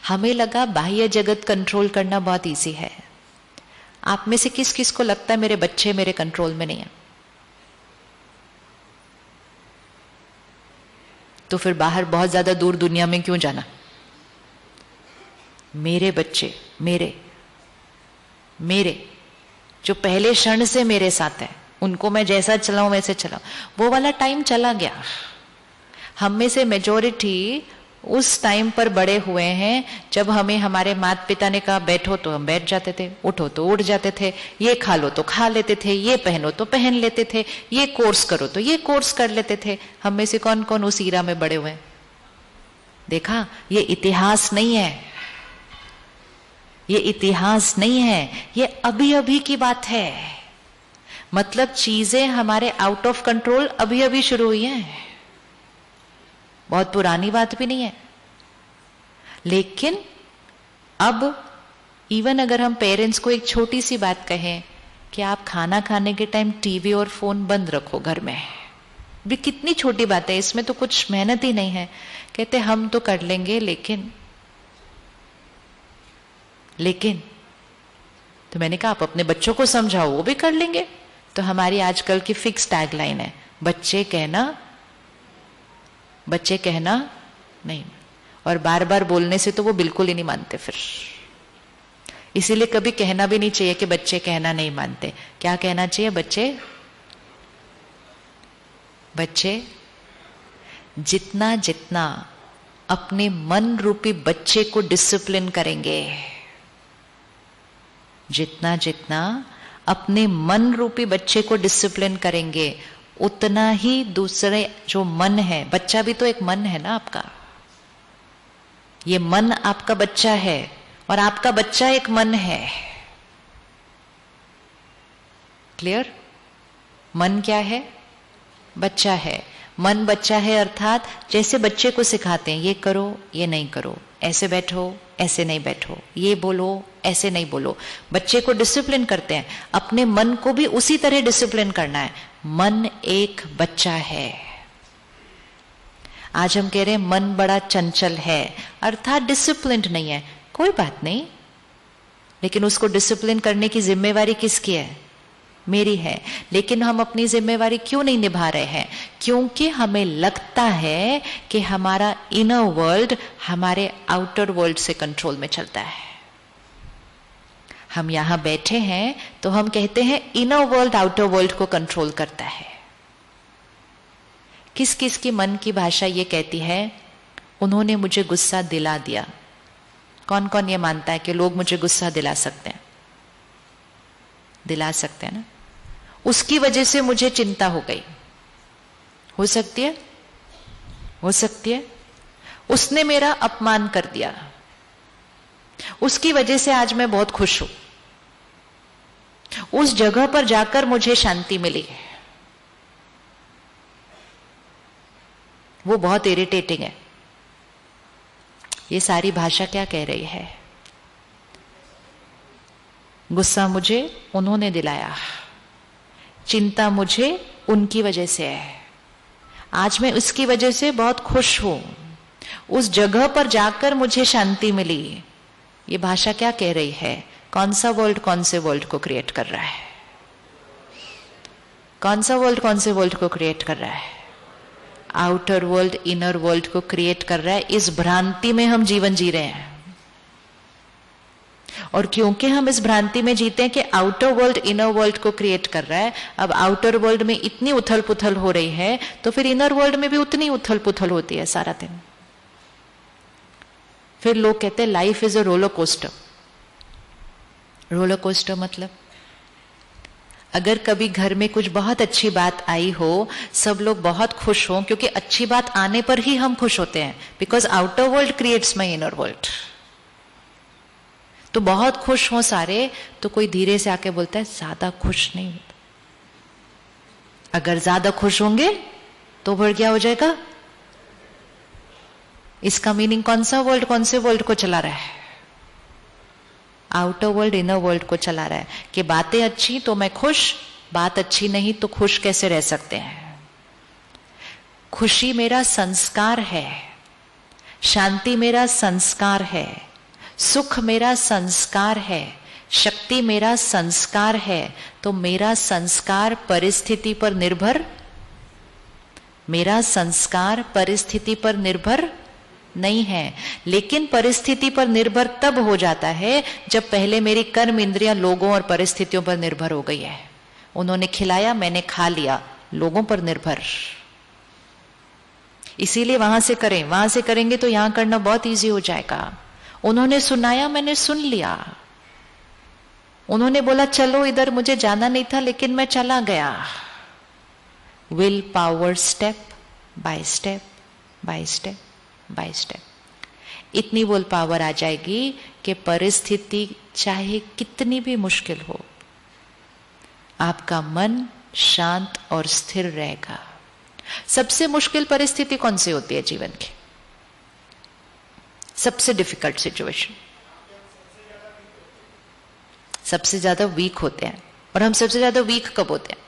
हमें लगा बाह्य जगत कंट्रोल करना बहुत इजी है। आप में से किस किस को लगता है मेरे बच्चे मेरे कंट्रोल में नहीं है? तो फिर बाहर बहुत ज्यादा दूर दुनिया में क्यों जाना? मेरे बच्चे मेरे जो पहले क्षण से मेरे साथ है, उनको मैं जैसा चलाऊं वैसे चलाऊं। वो वाला टाइम चला गया। हम में से मेजॉरिटी उस टाइम पर बड़े हुए हैं जब हमें हमारे माता पिता ने कहा बैठो तो हम बैठ जाते थे, उठो तो उठ जाते थे, ये खा लो तो खा लेते थे, ये पहनो तो पहन लेते थे, ये कोर्स करो तो ये कोर्स कर लेते थे। हम में से कौन कौन उस ईरा में बड़े हुए हैं? देखा, ये इतिहास नहीं है, ये इतिहास नहीं है, ये अभी अभी की बात है। मतलब चीजें हमारे आउट ऑफ कंट्रोल अभी अभी शुरू हुई हैं, बहुत पुरानी बात भी नहीं है। लेकिन अब इवन अगर हम पेरेंट्स को एक छोटी सी बात कहें कि आप खाना खाने के टाइम टीवी और फोन बंद रखो घर में, भी कितनी छोटी बात है, इसमें तो कुछ मेहनत ही नहीं है। कहते हम तो कर लेंगे, लेकिन तो मैंने कहा आप अपने बच्चों को समझाओ, वो भी कर लेंगे। तो हमारी आजकल की फिक्स टैगलाइन है, बच्चे कहना नहीं। और बार बार बोलने से तो वो बिल्कुल ही नहीं मानते फिर। इसीलिए कभी कहना भी नहीं चाहिए कि बच्चे कहना नहीं मानते। क्या कहना चाहिए? बच्चे जितना जितना अपने मन रूपी बच्चे को डिसिप्लिन करेंगे, जितना जितना अपने मन रूपी बच्चे को डिसिप्लिन करेंगे, उतना ही दूसरे जो मन है, बच्चा भी तो एक मन है ना आपका, ये मन आपका बच्चा है और आपका बच्चा एक मन है। क्लियर? मन क्या है? बच्चा है। मन बच्चा है अर्थात जैसे बच्चे को सिखाते हैं, ये करो ये नहीं करो, ऐसे बैठो ऐसे नहीं बैठो, ये बोलो ऐसे नहीं बोलो, बच्चे को डिसिप्लिन करते हैं। अपने मन को भी उसी तरह डिसिप्लिन करना है। मन एक बच्चा है। आज हम कह रहे हैं मन बड़ा चंचल है, अर्थात डिसिप्लिन्ड नहीं है। कोई बात नहीं, लेकिन उसको डिसिप्लिन करने की जिम्मेवारी किसकी है? मेरी है। लेकिन हम अपनी जिम्मेवारी क्यों नहीं निभा रहे हैं? क्योंकि हमें लगता है कि हमारा इनर वर्ल्ड हमारे आउटर वर्ल्ड से कंट्रोल में चलता है। हम यहां बैठे हैं तो हम कहते हैं इनर वर्ल्ड आउटर वर्ल्ड को कंट्रोल करता है। किस किस की मन की भाषा ये कहती है, उन्होंने मुझे गुस्सा दिला दिया। कौन कौन ये मानता है कि लोग मुझे गुस्सा दिला सकते हैं? दिला सकते हैं ना। उसकी वजह से मुझे चिंता हो गई। हो सकती है, हो सकती है। उसने मेरा अपमान कर दिया, उसकी वजह से आज मैं बहुत खुश हूं। उस जगह पर जाकर मुझे शांति मिली, वो बहुत इरिटेटिंग है। ये सारी भाषा क्या कह रही है? गुस्सा मुझे उन्होंने दिलाया, चिंता मुझे उनकी वजह से है, आज मैं उसकी वजह से बहुत खुश हूं, उस जगह पर जाकर मुझे शांति मिली। ये भाषा क्या कह रही है? कौन सा वर्ल्ड कौन से वर्ल्ड को क्रिएट कर रहा है? कौन सा वर्ल्ड कौन से वर्ल्ड को क्रिएट कर रहा है? आउटर वर्ल्ड इनर वर्ल्ड को क्रिएट कर रहा है। इस भ्रांति में हम जीवन जी रहे हैं, और क्योंकि हम इस भ्रांति में जीते हैं कि आउटर वर्ल्ड इनर वर्ल्ड को क्रिएट कर रहा है, अब आउटर वर्ल्ड में इतनी उथल पुथल हो रही है तो फिर इनर वर्ल्ड में भी उतनी उथल पुथल होती है सारा दिन। फिर लोग कहते हैं life is a roller coaster. Roller coaster मतलब अगर कभी घर में कुछ बहुत अच्छी बात आई हो, सब लोग बहुत खुश हों, क्योंकि अच्छी बात आने पर ही हम खुश होते हैं, because outer world creates my inner world. तो बहुत खुश हो सारे, तो कोई धीरे से आके बोलता है ज्यादा खुश नहीं होता। अगर ज्यादा खुश होंगे तो फिर क्या हो जाएगा? इसका मीनिंग कौन सा वर्ल्ड कौन से वर्ल्ड को चला रहा है? आउटर वर्ल्ड इनर वर्ल्ड को चला रहा है कि बातें अच्छी तो मैं खुश, बात अच्छी नहीं तो खुश कैसे रह सकते हैं? खुशी मेरा संस्कार है, शांति मेरा संस्कार है, सुख मेरा संस्कार है, शक्ति मेरा संस्कार है, तो मेरा संस्कार परिस्थिति पर निर्भर, मेरा संस्कार परिस्थिति पर निर्भर नहीं है। लेकिन परिस्थिति पर निर्भर तब हो जाता है जब पहले मेरी कर्म इंद्रियां लोगों और परिस्थितियों पर निर्भर हो गई है। उन्होंने खिलाया, मैंने खा लिया, लोगों पर निर्भर। इसीलिए वहां से करें, वहां से करेंगे तो यहां करना बहुत इजी हो जाएगा। उन्होंने सुनाया, मैंने सुन लिया। उन्होंने बोला चलो इधर, मुझे जाना नहीं था लेकिन मैं चला गया। Will power, step by step by step by step. इतनी विल पावर आ जाएगी कि परिस्थिति चाहे कितनी भी मुश्किल हो, आपका मन शांत और स्थिर रहेगा। सबसे मुश्किल परिस्थिति कौन सी होती है जीवन की? सबसे डिफिकल्ट सिचुएशन। सबसे ज्यादा वीक होते हैं। और हम सबसे ज्यादा वीक कब होते हैं?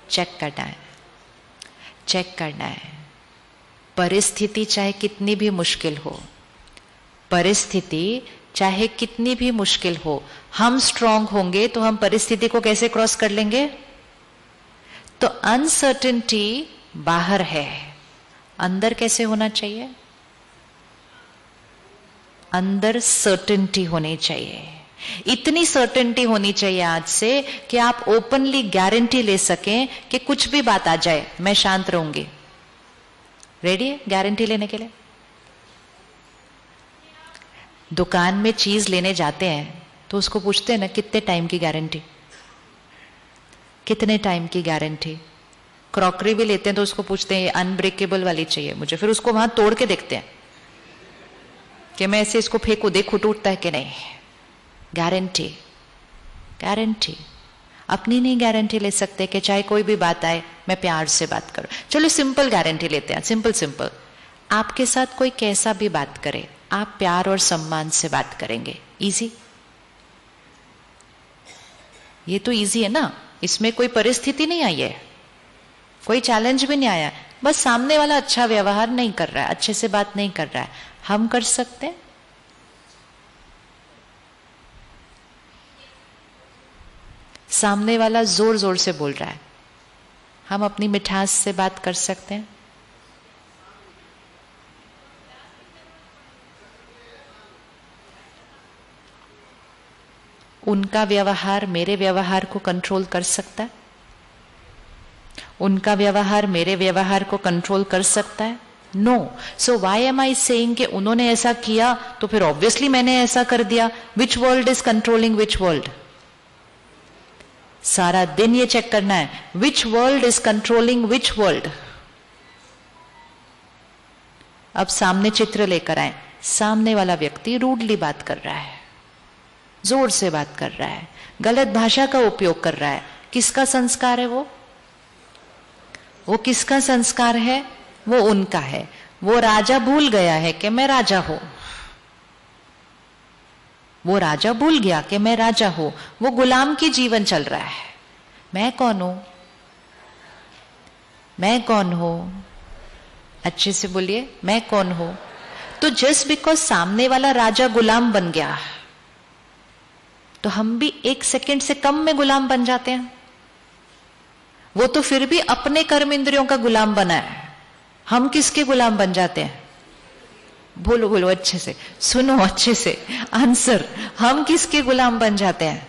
चेक करना है, चेक करना है। परिस्थिति चाहे कितनी भी मुश्किल हो, परिस्थिति चाहे कितनी भी मुश्किल हो, हम स्ट्रांग होंगे तो हम परिस्थिति को कैसे क्रॉस कर लेंगे? तो अनसर्टेनिटी बाहर है, अंदर कैसे होना चाहिए? अंदर सर्टेनिटी होनी चाहिए। इतनी सर्टेनिटी होनी चाहिए आज से कि आप ओपनली गारंटी ले सकें कि कुछ भी बात आ जाए मैं शांत रहूंगी। रेडी है गारंटी लेने के लिए? दुकान में चीज लेने जाते हैं तो उसको पूछते हैं ना, कितने टाइम की गारंटी, कितने टाइम की गारंटी। क्रॉकरी भी लेते हैं तो उसको पूछते हैं अनब्रेकेबल वाली चाहिए मुझे, फिर उसको वहां तोड़ के देखते हैं कि मैं ऐसे इसको फेंकू, देखू टूटता है कि नहीं। Guarantee, guarantee. अपनी नहीं गारंटी ले सकते कि चाहे कोई भी बात आए मैं प्यार से बात करूं। चलो सिंपल गारंटी लेते हैं, सिंपल सिंपल। आपके साथ कोई कैसा भी बात करे, आप प्यार और सम्मान से बात करेंगे। इजी, ये तो इजी है ना, इसमें कोई परिस्थिति नहीं आई है, कोई चैलेंज भी नहीं आया। बस सामने वाला अच्छा व्यवहार नहीं कर रहा है, अच्छे से बात नहीं कर रहा है, हम कर सकते हैं। सामने वाला जोर जोर से बोल रहा है, हम अपनी मिठास से बात कर सकते हैं। उनका व्यवहार मेरे व्यवहार को कंट्रोल कर सकता है? उनका व्यवहार मेरे व्यवहार को कंट्रोल कर सकता है? No. So why am I saying कि उन्होंने ऐसा किया तो फिर ऑब्वियसली मैंने ऐसा कर दिया। विच world is controlling which world? सारा दिन ये चेक करना है, विच world is controlling which world. अब सामने चित्र लेकर आए, सामने वाला व्यक्ति रूडली बात कर रहा है, जोर से बात कर रहा है, गलत भाषा का उपयोग कर रहा है। किसका संस्कार है वो किसका संस्कार है? वो उनका है। वो राजा भूल गया है कि मैं राजा हूं, वो राजा भूल गया कि मैं राजा हूं। वो गुलाम की जीवन चल रहा है। मैं कौन हूं? मैं कौन हूं? अच्छे से बोलिए, मैं कौन हूं? तो जस्ट बिकॉज सामने वाला राजा गुलाम बन गया तो हम भी एक सेकंड से कम में गुलाम बन जाते हैं। वो तो फिर भी अपने कर्म इंद्रियों का गुलाम बना है, हम किसके गुलाम बन जाते हैं? बोलो बोलो अच्छे से, सुनो अच्छे से आंसर। हम किसके गुलाम बन जाते हैं?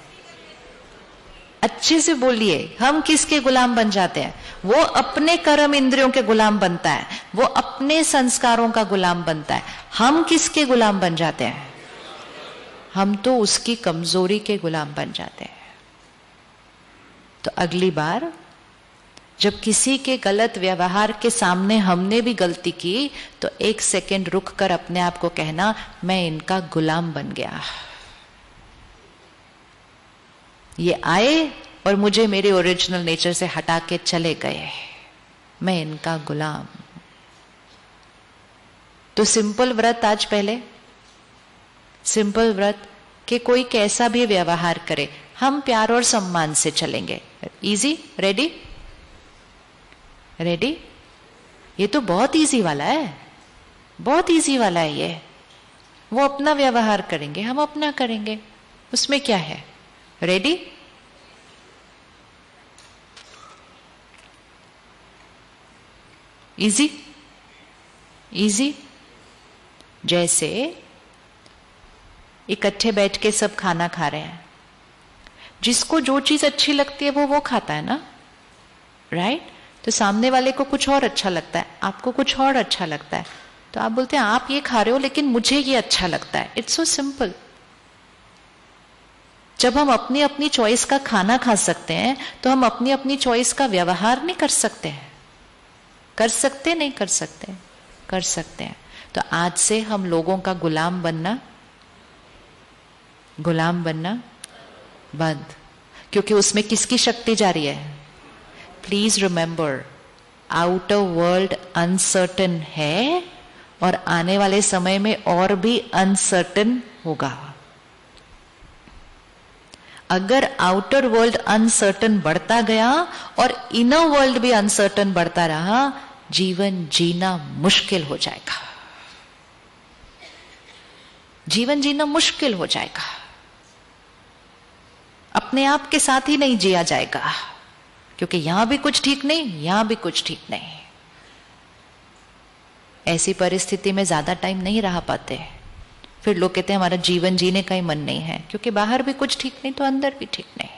अच्छे से बोलिए, हम किसके गुलाम बन जाते हैं? वो अपने कर्म इंद्रियों के गुलाम बनता है, वो अपने संस्कारों का गुलाम बनता है। हम किसके गुलाम बन जाते हैं? हम तो उसकी कमजोरी के गुलाम बन जाते हैं। तो अगली बार जब किसी के गलत व्यवहार के सामने हमने भी गलती की तो एक सेकंड रुक कर अपने आप को कहना, मैं इनका गुलाम बन गया। ये आए और मुझे मेरे ओरिजिनल नेचर से हटा के चले गए, मैं इनका गुलाम। तो सिंपल व्रत आज पहले, सिंपल व्रत कि कोई कैसा भी व्यवहार करे हम प्यार और सम्मान से चलेंगे। Easy, ready? रेडी? ये तो बहुत इजी वाला है। बहुत इजी वाला है ये। वो अपना व्यवहार करेंगे, हम अपना करेंगे, उसमें क्या है। रेडी? Easy easy. जैसे इकट्ठे बैठ के सब खाना खा रहे हैं, जिसको जो चीज अच्छी लगती है वो खाता है ना, राइट? तो सामने वाले को कुछ और अच्छा लगता है, आपको कुछ और अच्छा लगता है, तो आप बोलते हैं आप ये खा रहे हो लेकिन मुझे ये अच्छा लगता है। It's so simple. जब हम अपनी अपनी चॉइस का खाना खा सकते हैं तो हम अपनी अपनी चॉइस का व्यवहार नहीं कर सकते हैं? कर सकते? नहीं कर सकते? कर सकते हैं। तो आज से हम लोगों का गुलाम बनना बंद। क्योंकि उसमें किसकी शक्ति जा रही है? Please remember, outer world uncertain है और आने वाले समय में और भी अनसर्टन होगा। अगर आउटर वर्ल्ड अनसर्टन बढ़ता गया और इनर वर्ल्ड भी अनसर्टन बढ़ता रहा, जीवन जीना मुश्किल हो जाएगा। जीवन जीना मुश्किल हो जाएगा, अपने आप के साथ ही नहीं जिया जाएगा, क्योंकि यहां भी कुछ ठीक नहीं, यहां भी कुछ ठीक नहीं। ऐसी परिस्थिति में ज्यादा टाइम नहीं रह पाते। फिर लोग कहते हैं हमारा जीवन जीने का ही मन नहीं है, क्योंकि बाहर भी कुछ ठीक नहीं तो अंदर भी ठीक नहीं।